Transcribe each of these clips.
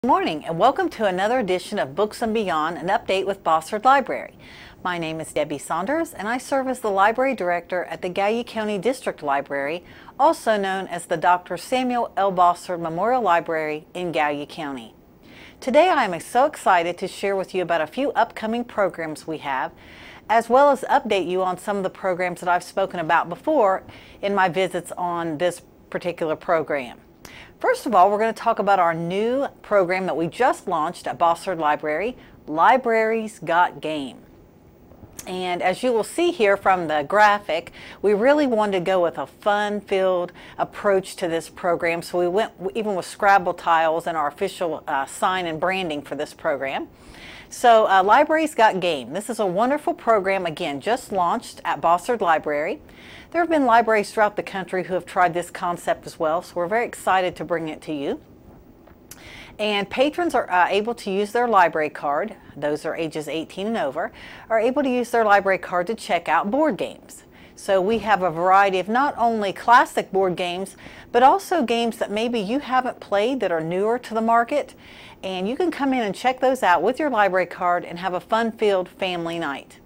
Good morning and welcome to another edition of Books and Beyond, an update with Bossard Library. My name is Debbie Saunders and I serve as the Library Director at the Gallia County District Library, also known as the Dr. Samuel L. Bossard Memorial Library in Gallia County. Today I am so excited to share with you about a few upcoming programs we have, as well as update you on some of the programs that I've spoken about before in my visits on this particular program. First of all, we're going to talk about our new program that we just launched at Bossard Library, Libraries Got Game. And as you will see here from the graphic, we really wanted to go with a fun-filled approach to this program, so we went even with Scrabble tiles and our official sign and branding for this program. So Libraries Got Game. This is a wonderful program, again, just launched at Bossard Library. There have been libraries throughout the country who have tried this concept as well, so we're very excited to bring it to you. And patrons are able to use their library card, those are ages 18 and over, are able to use their library card to check out board games. So we have a variety of not only classic board games, but also games that maybe you haven't played that are newer to the market. And you can come in and check those out with your library card and have a fun-filled family night.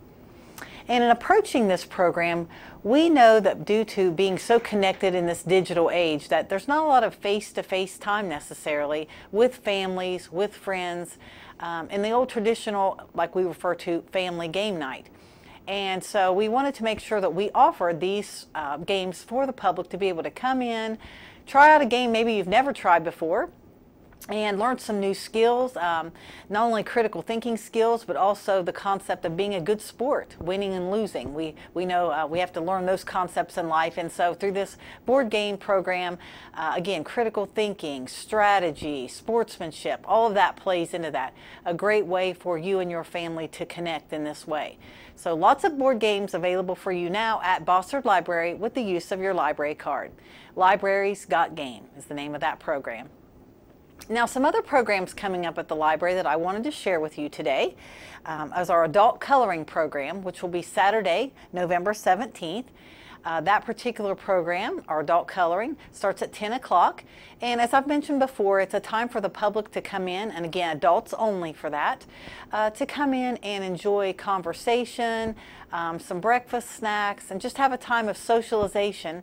And in approaching this program, we know that due to being so connected in this digital age that there's not a lot of face-to-face time necessarily with families, with friends, in the old traditional, like we refer to, family game night. And so we wanted to make sure that we offered these games for the public to be able to come in, try out a game maybe you've never tried before, and learn some new skills, not only critical thinking skills, but also the concept of being a good sport, winning and losing. We know we have to learn those concepts in life, and so through this board game program, again, critical thinking, strategy, sportsmanship, all of that plays into that. A great way for you and your family to connect in this way. So lots of board games available for you now at Bossard Library with the use of your library card. Libraries Got Game is the name of that program. Now, some other programs coming up at the library that I wanted to share with you today is our adult coloring program, which will be Saturday, November 17th. That particular program, our adult coloring, starts at 10 o'clock. And as I've mentioned before, it's a time for the public to come in, and again, adults only for that, to come in and enjoy conversation, some breakfast snacks, and just have a time of socialization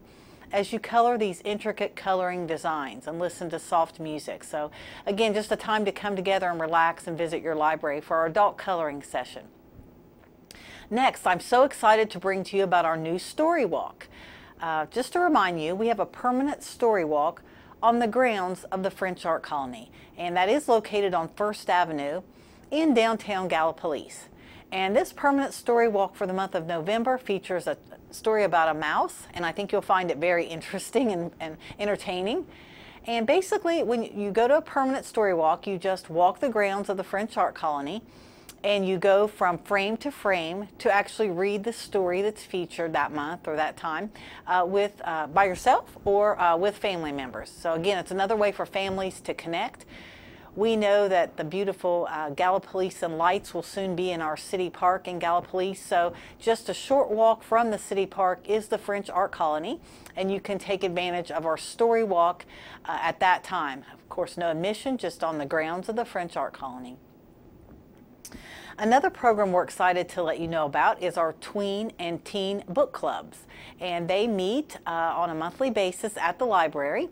as you color these intricate coloring designs and listen to soft music. So again, just a time to come together and relax and visit your library for our adult coloring session. Next, I'm so excited to bring to you about our new story walk. Just to remind you, we have a permanent story walk on the grounds of the French Art Colony, and that is located on First Avenue in downtown Gallipolis. And this permanent story walk for the month of November features a story about a mouse, and I think you'll find it very interesting and entertaining. And basically, when you go to a permanent story walk, you just walk the grounds of the French Art Colony, and you go from frame to frame to actually read the story that's featured that month or that time by yourself or with family members. So again, it's another way for families to connect. We know that the beautiful Gallipolisan lights will soon be in our city park in Gallipolis, so just a short walk from the city park is the French Art Colony, and you can take advantage of our story walk at that time. Of course, no admission, just on the grounds of the French Art Colony. Another program we're excited to let you know about is our tween and teen book clubs, and they meet on a monthly basis at the library.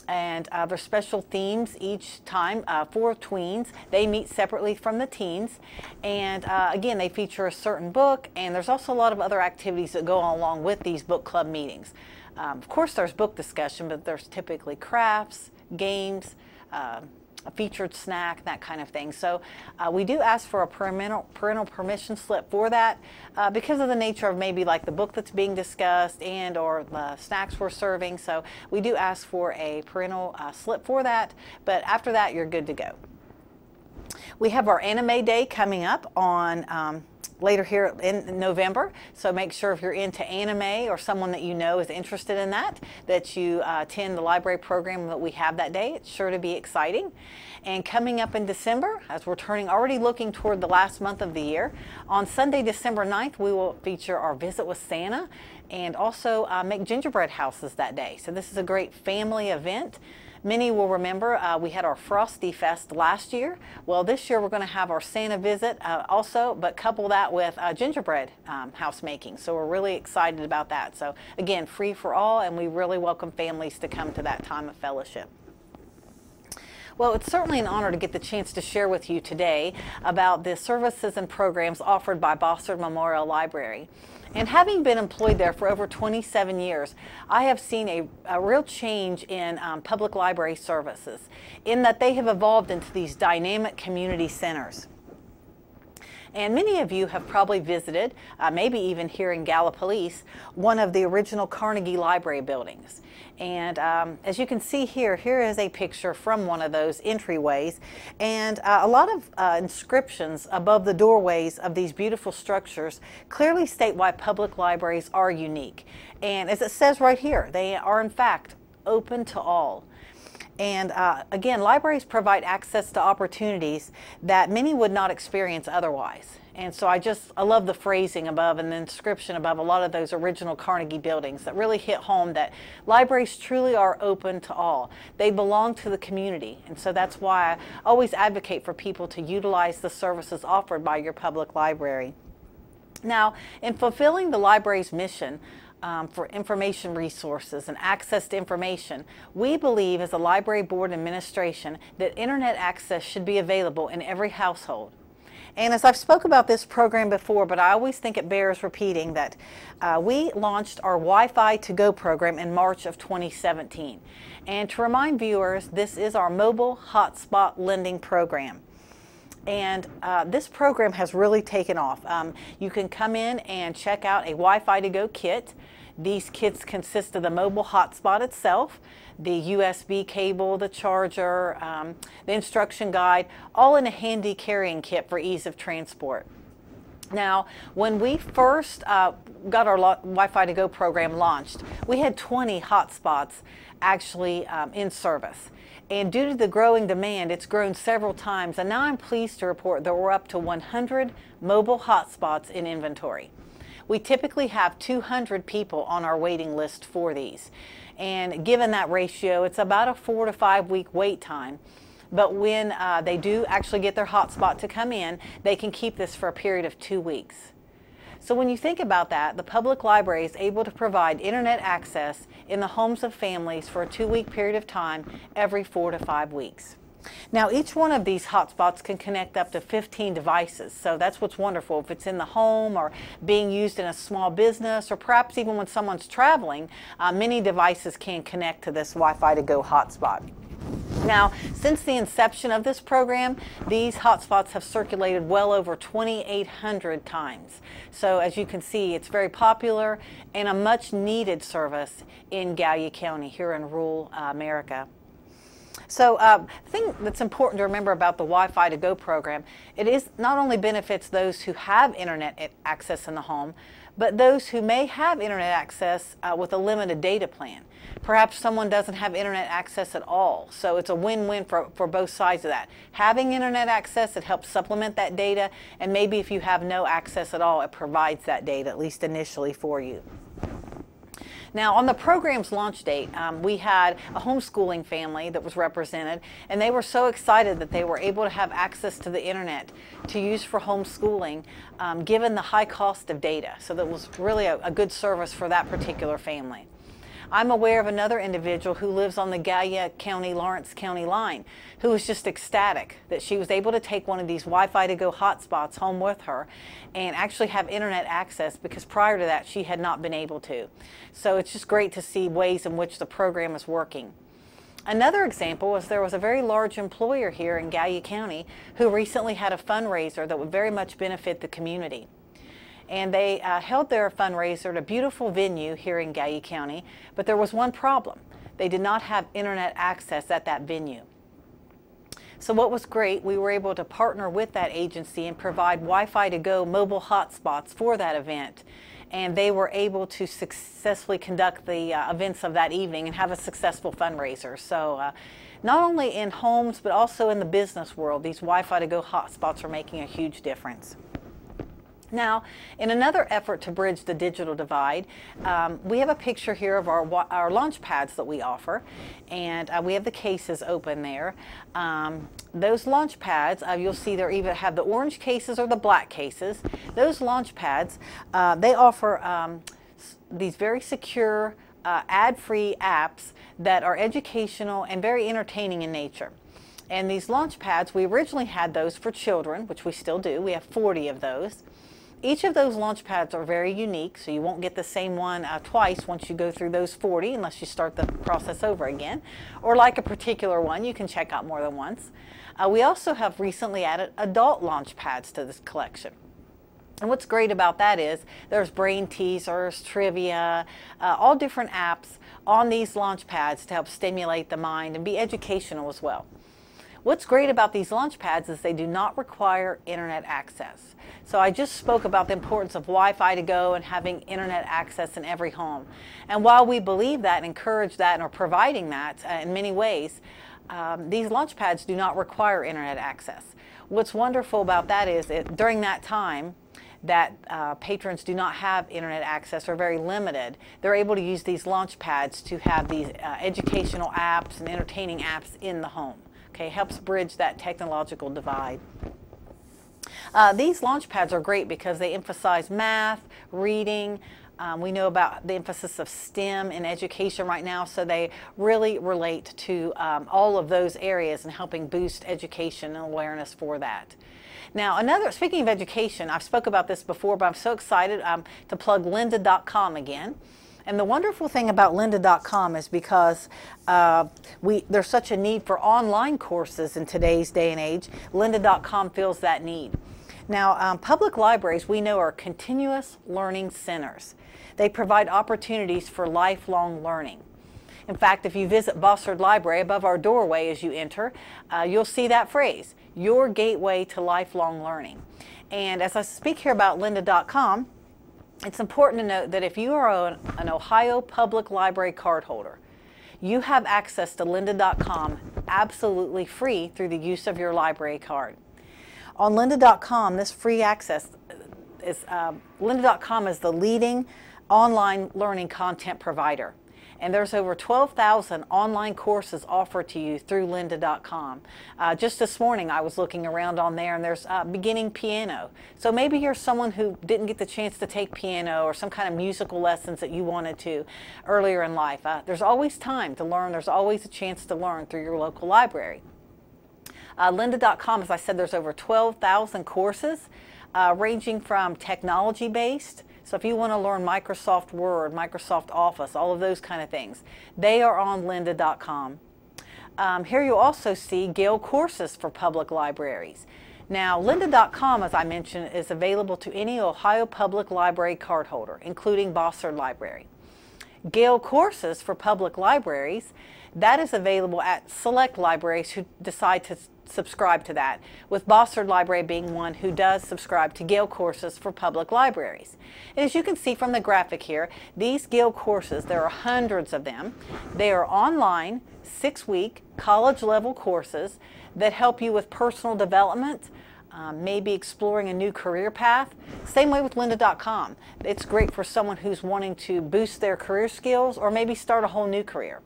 And there's special themes each time for tweens. They meet separately from the teens. And again, they feature a certain book, and there's also a lot of other activities that go along with these book club meetings. Of course, there's book discussion, but there's typically crafts, games, a featured snack, that kind of thing. So we do ask for a parental permission slip for that because of the nature of maybe like the book that's being discussed and or the snacks we're serving. So we do ask for a parental slip for that, but after that you're good to go. We have our Anime Day coming up on later here in November, so make sure if you're into anime or someone that you know is interested in that you attend the library program that we have that day. It's sure to be exciting. And coming up in December, as we're already looking toward the last month of the year, on Sunday, December 9th, we will feature our Visit with Santa and also make gingerbread houses that day. So this is a great family event. Many will remember we had our Frosty Fest last year. Well, this year we're going to have our Santa visit also, but couple that with gingerbread house making. So we're really excited about that. So again, free for all, and we really welcome families to come to that time of fellowship. Well, it's certainly an honor to get the chance to share with you today about the services and programs offered by Bossard Memorial Library. And having been employed there for over 27 years, I have seen a real change in public library services in that they have evolved into these dynamic community centers. And many of you have probably visited, maybe even here in Gallipolis, one of the original Carnegie Library buildings. And as you can see here, here is a picture from one of those entryways, and a lot of inscriptions above the doorways of these beautiful structures clearly state why public libraries are unique. And as it says right here, they are in fact open to all. And again, libraries provide access to opportunities that many would not experience otherwise. And so I love the phrasing above and the inscription above a lot of those original Carnegie buildings that really hit home that libraries truly are open to all. They belong to the community. And so that's why I always advocate for people to utilize the services offered by your public library. Now, in fulfilling the library's mission, for information resources and access to information, we believe as a library board administration that internet access should be available in every household. And as I've spoke about this program before, but I always think it bears repeating that we launched our Wi-Fi to Go program in March of 2017. And to remind viewers, this is our mobile hotspot lending program. And this program has really taken off. You can come in and check out a Wi-Fi to Go kit. These kits consist of the mobile hotspot itself, the USB cable, the charger, the instruction guide, all in a handy carrying kit for ease of transport. Now, when we first got our Wi-Fi to Go program launched, we had 20 hotspots actually in service. And due to the growing demand, it's grown several times. And now I'm pleased to report that we're up to 100 mobile hotspots in inventory. We typically have 200 people on our waiting list for these. And given that ratio, it's about a 4 to 5 week wait time. But when they do actually get their hotspot to come in, they can keep this for a period of 2 weeks. So when you think about that, the public library is able to provide internet access in the homes of families for a 2-week period of time every 4 to 5 weeks. Now, each one of these hotspots can connect up to 15 devices, so that's what's wonderful. If it's in the home or being used in a small business, or perhaps even when someone's traveling, many devices can connect to this Wi-Fi to Go hotspot. Now, since the inception of this program, these hotspots have circulated well over 2,800 times. So as you can see, it's very popular and a much needed service in Gallia County here in rural America. So the thing that's important to remember about the Wi-Fi to Go program, it is not only benefits those who have internet access in the home, but those who may have internet access with a limited data plan. Perhaps someone doesn't have internet access at all, so it's a win-win for both sides of that. Having internet access, it helps supplement that data, and maybe if you have no access at all, it provides that data, at least initially for you. Now, on the program's launch date, we had a homeschooling family that was represented, and they were so excited that they were able to have access to the internet to use for homeschooling, given the high cost of data. So that was really a good service for that particular family. I'm aware of another individual who lives on the Gallia County, Lawrence County line who was just ecstatic that she was able to take one of these Wi-Fi to Go hotspots home with her and actually have internet access, because prior to that she had not been able to. So it's just great to see ways in which the program is working. Another example was there was a very large employer here in Gallia County who recently had a fundraiser that would very much benefit the community. And they held their fundraiser at a beautiful venue here in Gallia County, but there was one problem. They did not have internet access at that venue. So what was great, we were able to partner with that agency and provide Wi-Fi to Go mobile hotspots for that event. And they were able to successfully conduct the events of that evening and have a successful fundraiser. So not only in homes, but also in the business world, these Wi-Fi to Go hotspots are making a huge difference. Now, in another effort to bridge the digital divide, we have a picture here of our launch pads that we offer, and we have the cases open there. Those launch pads, you'll see they either have the orange cases or the black cases. Those launch pads, they offer these very secure, ad-free apps that are educational and very entertaining in nature. And these launch pads, we originally had those for children, which we still do. We have 40 of those. Each of those launch pads are very unique, so you won't get the same one twice once you go through those 40, unless you start the process over again. Or like a particular one, you can check out more than once. We also have recently added adult launch pads to this collection. And what's great about that is there's brain teasers, trivia, all different apps on these launch pads to help stimulate the mind and be educational as well. What's great about these launch pads is they do not require internet access. So I just spoke about the importance of Wi-Fi to go and having internet access in every home. And while we believe that and encourage that and are providing that in many ways, these launch pads do not require internet access. What's wonderful about that is during that time that patrons do not have internet access or very limited, they're able to use these launch pads to have these educational apps and entertaining apps in the home. Okay, helps bridge that technological divide. These launch pads are great because they emphasize math, reading. We know about the emphasis of STEM in education right now, so they really relate to all of those areas and helping boost education and awareness for that. Now, speaking of education, I've spoke about this before, but I'm so excited to plug lynda.com again. And the wonderful thing about lynda.com is because there's such a need for online courses in today's day and age, lynda.com fills that need. Now, public libraries, we know, are continuous learning centers. They provide opportunities for lifelong learning. In fact, if you visit Bossard Library, above our doorway as you enter, you'll see that phrase, your gateway to lifelong learning. And as I speak here about lynda.com, it's important to note that if you are an Ohio Public Library cardholder, you have access to lynda.com absolutely free through the use of your library card. On lynda.com, this free access is, lynda.com is the leading online learning content provider. And there's over 12,000 online courses offered to you through lynda.com. Just this morning I was looking around on there, and there's beginning piano. So maybe you're someone who didn't get the chance to take piano or some kind of musical lessons that you wanted to earlier in life. There's always time to learn. There's always a chance to learn through your local library. Lynda.com, as I said, there's over 12,000 courses ranging from technology-based. So if you want to learn Microsoft Word, Microsoft Office, all of those kind of things, they are on lynda.com. Here you'll also see Gale courses for public libraries. Now, lynda.com, as I mentioned, is available to any Ohio Public Library cardholder, including Bossard Library. Gale courses for public libraries, that is available at select libraries who decide to subscribe to that, with Bossard Library being one who does subscribe to Gale courses for public libraries. And as you can see from the graphic here, these Gale courses, there are hundreds of them. They are online, 6-week, college-level courses that help you with personal development, maybe exploring a new career path. Same way with lynda.com. It's great for someone who's wanting to boost their career skills or maybe start a whole new career.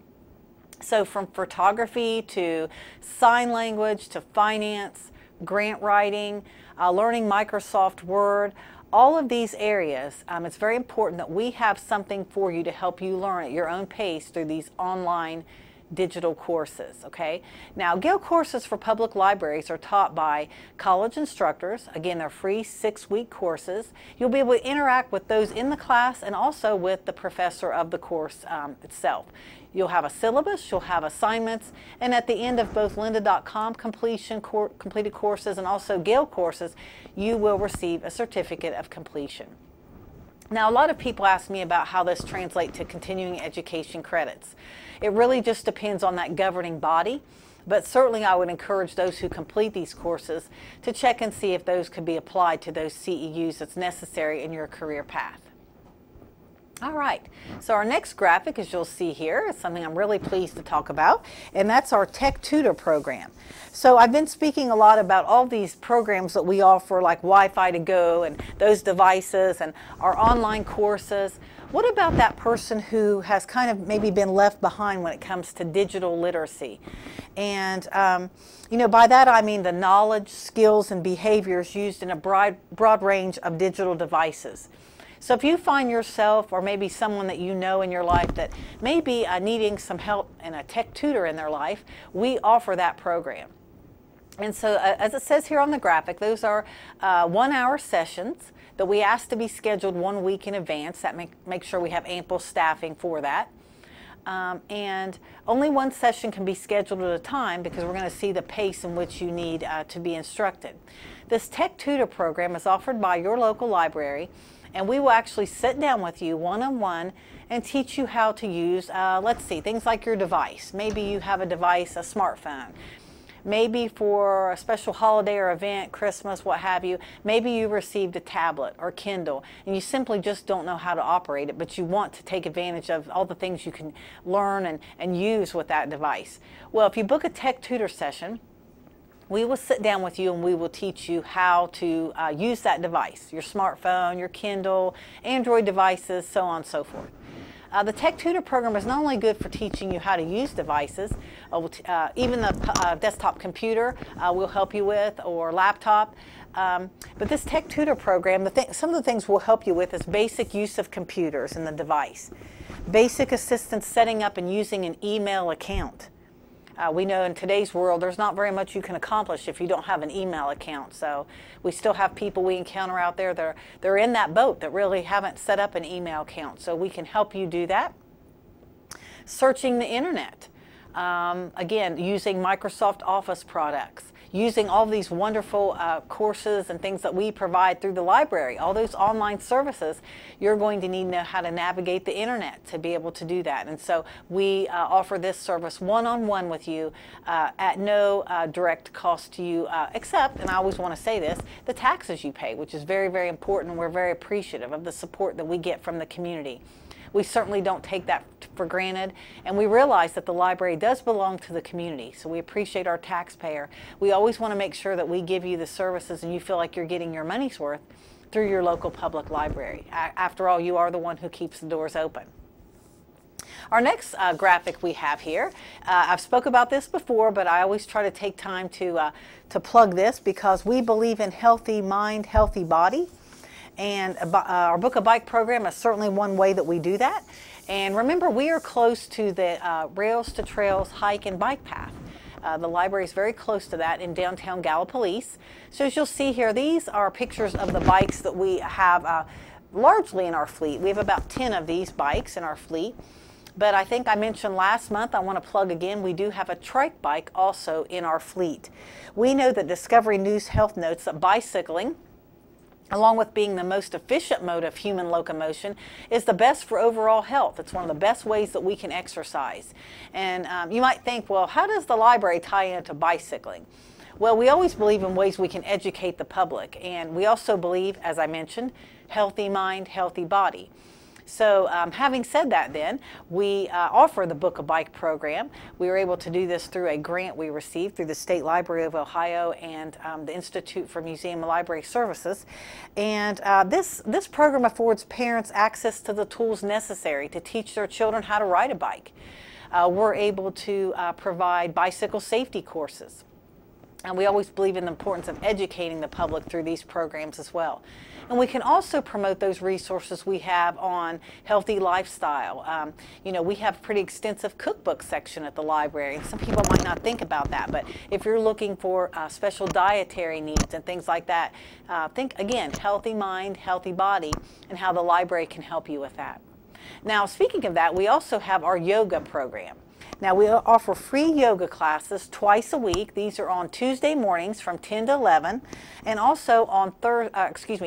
So from photography to sign language to finance, grant writing, learning Microsoft Word, all of these areas, it's very important that we have something for you to help you learn at your own pace through these online digital courses, okay? Now, Gale courses for public libraries are taught by college instructors. Again, they're free 6-week courses. You'll be able to interact with those in the class and also with the professor of the course itself. You'll have a syllabus, you'll have assignments, and at the end of both lynda.com completed courses and also Gale courses, you will receive a certificate of completion. Now, a lot of people ask me about how this translates to continuing education credits. It really just depends on that governing body, but certainly I would encourage those who complete these courses to check and see if those could be applied to those CEUs that's necessary in your career path. All right, so our next graphic, as you'll see here, is something I'm really pleased to talk about, and that's our Tech Tutor program. So I've been speaking a lot about all these programs that we offer, like Wi-Fi to Go and those devices and our online courses. What about that person who has kind of maybe been left behind when it comes to digital literacy? And you know, by that I mean the knowledge, skills, and behaviors used in a broad range of digital devices. So if you find yourself, or maybe someone that you know in your life that may be needing some help and a tech tutor in their life, we offer that program. And so as it says here on the graphic, those are 1-hour sessions that we ask to be scheduled 1 week in advance. That make sure we have ample staffing for that. And only one session can be scheduled at a time because we're going to see the pace in which you need to be instructed. This Tech Tutor program is offered by your local library, and we will actually sit down with you one-on-one and teach you how to use, let's see, things like your device. Maybe you have a device, a smartphone. Maybe for a special holiday or event, Christmas, what have you, maybe you received a tablet or Kindle and you simply just don't know how to operate it, but you want to take advantage of all the things you can learn and use with that device. Well, if you book a Tech Tutor session, we will sit down with you and we will teach you how to use that device, your smartphone, your Kindle, Android devices, so on and so forth. The Tech Tutor program is not only good for teaching you how to use devices, even the desktop computer we'll help you with, or laptop, but this Tech Tutor program, some of the things we'll help you with is basic use of computers and the device, basic assistance setting up and using an email account. We know in today's world there's not very much you can accomplish if you don't have an email account. So we still have people we encounter out there that they're in that boat that really haven't set up an email account. So we can help you do that. Searching the internet. Again, using Microsoft Office products. Using all these wonderful courses and things that we provide through the library, all those online services, you're going to need to know how to navigate the internet to be able to do that. And so we offer this service one-on-one with you at no direct cost to you, except, and I always want to say this, the taxes you pay, which is very, very important, and we're very appreciative of the support that we get from the community. We certainly don't take that for granted, and we realize that the library does belong to the community, so we appreciate our taxpayer. We always want to make sure that we give you the services and you feel like you're getting your money's worth through your local public library. After all, you are the one who keeps the doors open. Our next graphic we have here, I've spoke about this before, but I always try to take time to plug this because we believe in healthy mind, healthy body. And our Book a Bike program is certainly one way that we do that. And remember, we are close to the Rails to Trails hike and bike path. The library is very close to that in downtown Gallipolis. So as you'll see here, these are pictures of the bikes that we have largely in our fleet. We have about 10 of these bikes in our fleet. But I think I mentioned last month, I want to plug again, we do have a trike bike also in our fleet. We know that Discovery News Health notes that bicycling, along with being the most efficient mode of human locomotion, is the best for overall health. It's one of the best ways that we can exercise. And you might think, well, how does the library tie into bicycling? Well, we always believe in ways we can educate the public. And we also believe, as I mentioned, healthy mind, healthy body. So having said that then, we offer the Book a Bike program. We were able to do this through a grant we received through the State Library of Ohio and the Institute for Museum and Library Services. And this program affords parents access to the tools necessary to teach their children how to ride a bike. We're able to provide bicycle safety courses. And we always believe in the importance of educating the public through these programs as well. And we can also promote those resources we have on healthy lifestyle. You know, we have a pretty extensive cookbook section at the library. Some people might not think about that, but if you're looking for special dietary needs and things like that, think again, healthy mind, healthy body, and how the library can help you with that. Now, speaking of that, we also have our yoga program. Now, we offer free yoga classes twice a week. These are on Tuesday mornings from 10 to 11, and also on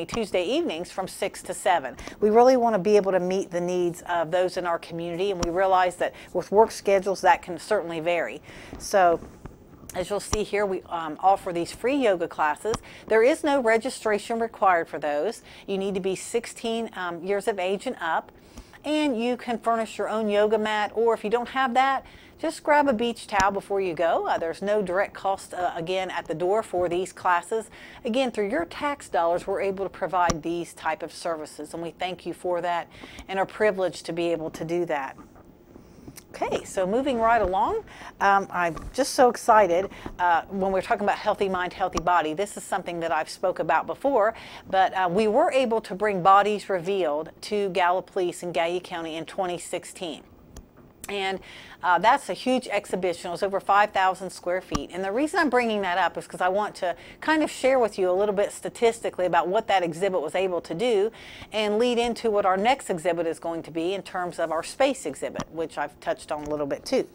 Tuesday evenings from 6 to 7. We really want to be able to meet the needs of those in our community, and we realize that with work schedules that can certainly vary. So, as you'll see here, we offer these free yoga classes. There is no registration required for those. You need to be 16 years of age and up. And you can furnish your own yoga mat, or if you don't have that, just grab a beach towel before you go. There's no direct cost, again, at the door for these classes. Again, through your tax dollars, we're able to provide these type of services, and we thank you for that and are privileged to be able to do that. Okay, so moving right along, I'm just so excited when we're talking about healthy mind, healthy body. This is something that I've spoke about before, but we were able to bring Bodies Revealed to Gallup Police in Gallia County in 2016. And that's a huge exhibition. It was over 5,000 square feet. And the reason I'm bringing that up is because I want to kind of share with you a little bit statistically about what that exhibit was able to do and lead into what our next exhibit is going to be in terms of our space exhibit, which I've touched on a little bit too.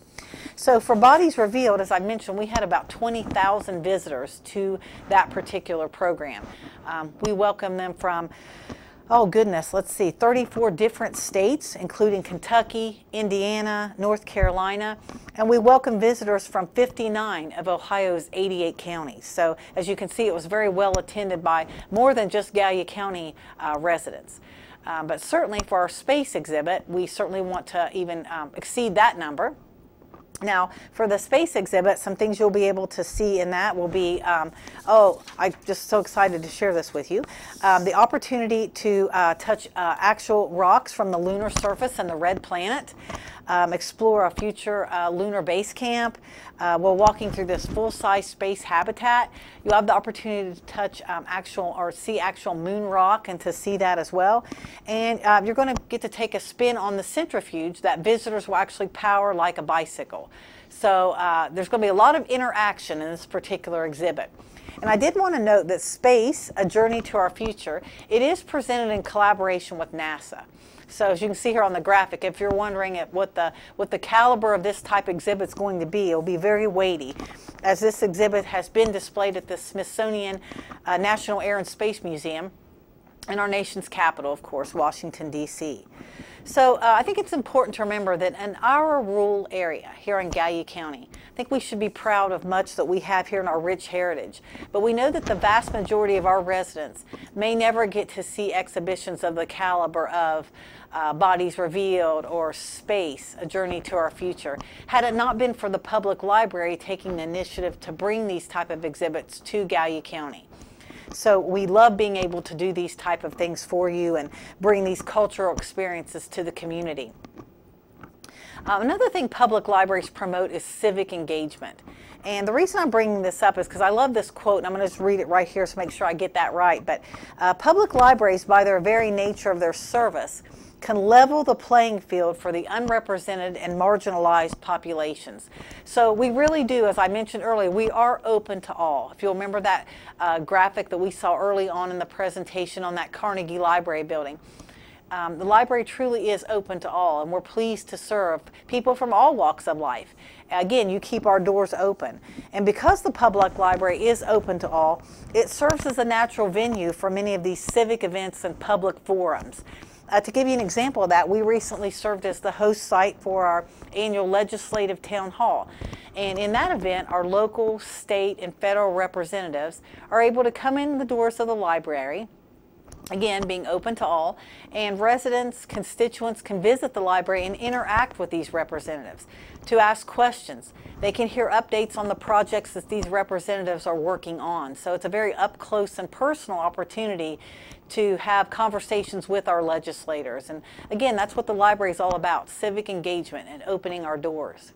So for Bodies Revealed, as I mentioned, we had about 20,000 visitors to that particular program. We welcome them from, oh goodness, let's see, 34 different states, including Kentucky, Indiana, North Carolina, and we welcome visitors from 59 of Ohio's 88 counties. So as you can see, it was very well attended by more than just Gallia County residents. But certainly for our space exhibit, we certainly want to even exceed that number. Now, for the space exhibit, some things you'll be able to see in that will be, oh, I'm just so excited to share this with you, the opportunity to touch actual rocks from the lunar surface and the red planet, explore a future lunar base camp. We're walking through this full-size space habitat. You'll have the opportunity to touch actual or see actual moon rock and to see that as well. And you're going to get to take a spin on the centrifuge that visitors will actually power like a bicycle. So there's going to be a lot of interaction in this particular exhibit. And I did want to note that Space, A Journey to Our Future, it is presented in collaboration with NASA. So as you can see here on the graphic, if you're wondering what the caliber of this type of exhibit is going to be, it'll be very weighty, as this exhibit has been displayed at the Smithsonian National Air and Space Museum in our nation's capital, of course, Washington, D.C. So I think it's important to remember that in our rural area here in Gallia County, I think we should be proud of much that we have here in our rich heritage. But we know that the vast majority of our residents may never get to see exhibitions of the caliber of Bodies Revealed or Space, A Journey to Our Future, had it not been for the public library taking the initiative to bring these type of exhibits to Gallia County. So we love being able to do these type of things for you and bring these cultural experiences to the community. Another thing public libraries promote is civic engagement. And the reason I'm bringing this up is because I love this quote, and I'm going to just read it right here to make sure I get that right. But public libraries, by their very nature of their service, can level the playing field for the unrepresented and marginalized populations. So we really do, as I mentioned earlier, we are open to all. If you'll remember that graphic that we saw early on in the presentation on that Carnegie Library building, the library truly is open to all, and we're pleased to serve people from all walks of life. Again, you keep our doors open. And because the public library is open to all, it serves as a natural venue for many of these civic events and public forums. To give you an example of that, we recently served as the host site for our annual legislative town hall. And in that event, our local, state, and federal representatives are able to come in the doors of the library, again, being open to all, and residents, constituents can visit the library and interact with these representatives to ask questions. They can hear updates on the projects that these representatives are working on. So it's a very up close and personal opportunity to have conversations with our legislators. And again, that's what the library is all about, civic engagement and opening our doors.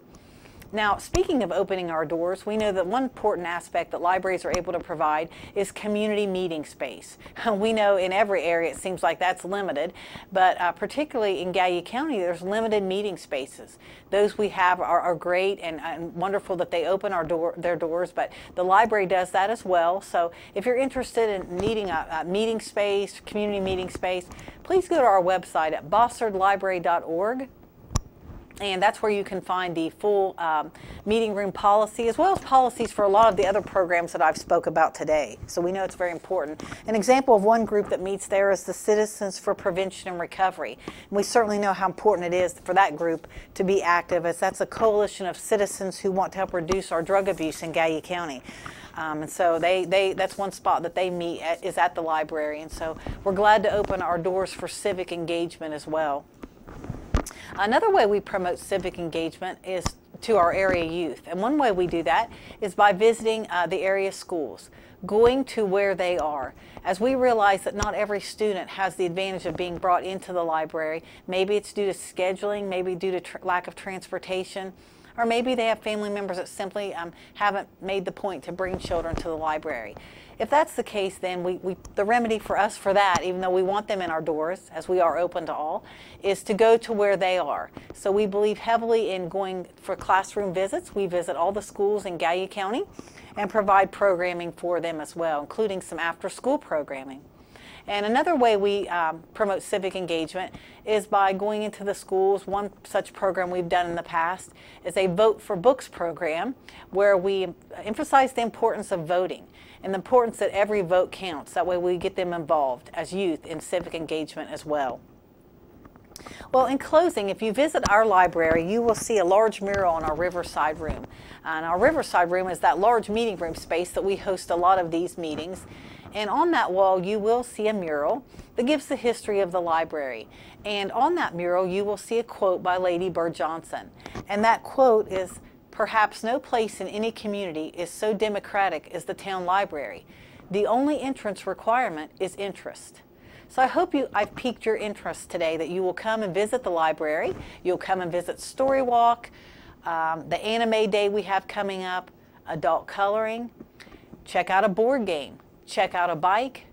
Now, speaking of opening our doors, we know that one important aspect that libraries are able to provide is community meeting space. We know in every area it seems like that's limited, but particularly in Gallia County, there's limited meeting spaces. Those we have are great and wonderful that they open their doors, but the library does that as well. So if you're interested in needing a meeting space, community meeting space, please go to our website at bossardlibrary.org. And that's where you can find the full meeting room policy, as well as policies for a lot of the other programs that I've spoke about today. So we know it's very important. An example of one group that meets there is the Citizens for Prevention and Recovery. And we certainly know how important it is for that group to be active, as that's a coalition of citizens who want to help reduce our drug abuse in Gallia County. And so that's one spot that they meet at, is at the library. And so we're glad to open our doors for civic engagement as well. Another way we promote civic engagement is to our area youth. And one way we do that is by visiting the area schools, going to where they are. As we realize that not every student has the advantage of being brought into the library, maybe it's due to scheduling, maybe due to lack of transportation, or maybe they have family members that simply haven't made the point to bring children to the library. If that's the case, then the remedy for us for that, even though we want them in our doors, as we are open to all, is to go to where they are. So we believe heavily in going for classroom visits. We visit all the schools in Gallia County and provide programming for them as well, including some after-school programming. And another way we promote civic engagement is by going into the schools. One such program we've done in the past is a Vote for Books program, where we emphasize the importance of voting and the importance that every vote counts. That way we get them involved as youth in civic engagement as well. Well, in closing, if you visit our library, you will see a large mural in our Riverside room. And our Riverside room is that large meeting room space that we host a lot of these meetings. And on that wall, you will see a mural that gives the history of the library. And on that mural, you will see a quote by Lady Bird Johnson. And that quote is, "Perhaps no place in any community is so democratic as the town library. The only entrance requirement is interest." So I hope I've piqued your interest today, that you will come and visit the library. You'll come and visit Story Walk, the anime day we have coming up, adult coloring, check out a board game, check out a bike.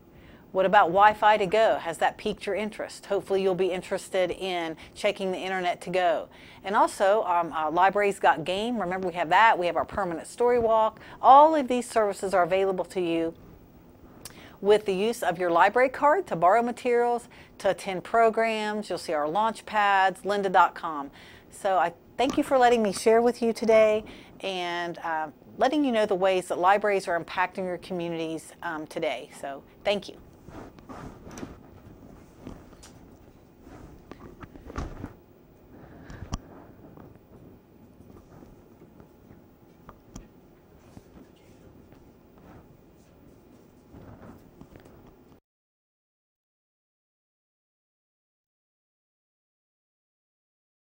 What about Wi-Fi to go? Has that piqued your interest? Hopefully you'll be interested in checking the internet to go. And also, Libraries Got Game. Remember, we have that. We have our permanent Story Walk. All of these services are available to you with the use of your library card to borrow materials, to attend programs. You'll see our launch pads, lynda.com. So I thank you for letting me share with you today, and letting you know the ways that libraries are impacting your communities today. So thank you.